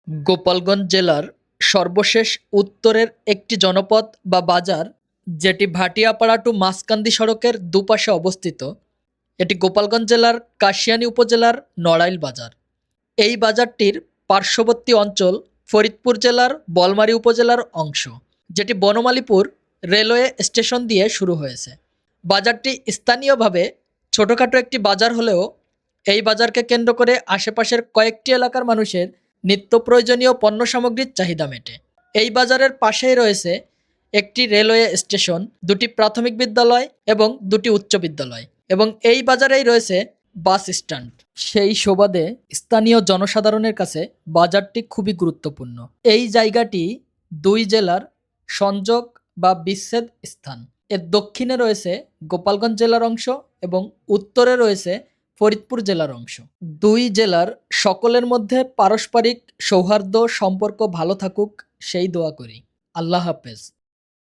গোপালগঞ্জ জেলার সর্বশেষ উত্তরের একটি জনপদ বা বাজার, যেটি ভাটিয়াপাড়া টু মাসকান্দি সড়কের দুপাশে অবস্থিত। এটি গোপালগঞ্জ জেলার কাশিয়ানী উপজেলার নড়াইল বাজার। এই বাজারটির পার্শ্ববর্তী অঞ্চল ফরিদপুর জেলার বলমারী উপজেলার অংশ, যেটি বনমালীপুর রেলওয়ে স্টেশন দিয়ে শুরু হয়েছে। বাজারটি স্থানীয়ভাবে ছোটোখাটো একটি বাজার হলেও এই বাজারকে কেন্দ্র করে আশেপাশের কয়েকটি এলাকার মানুষের নিত্য প্রয়োজনীয় পণ্য সামগ্রীর চাহিদা মেটে। এই বাজারের পাশেই রয়েছে একটি রেলওয়ে স্টেশন, দুটি প্রাথমিক বিদ্যালয় এবং দুটি উচ্চ বিদ্যালয়, এবং এই বাজারেই রয়েছে বাস স্ট্যান্ড। সেই সুবাদে স্থানীয় জনসাধারণের কাছে বাজারটি খুবই গুরুত্বপূর্ণ। এই জায়গাটি দুই জেলার সংযোগ বা বিচ্ছেদ স্থান। এর দক্ষিণে রয়েছে গোপালগঞ্জ জেলার অংশ এবং উত্তরে রয়েছে ফরিদপুর জেলার অংশ। দুই জেলার সকলের মধ্যে পারস্পরিক সৌহার্দ্য সম্পর্ক ভালো থাকুক, সেই দোয়া করি। আল্লাহ হাফেজ।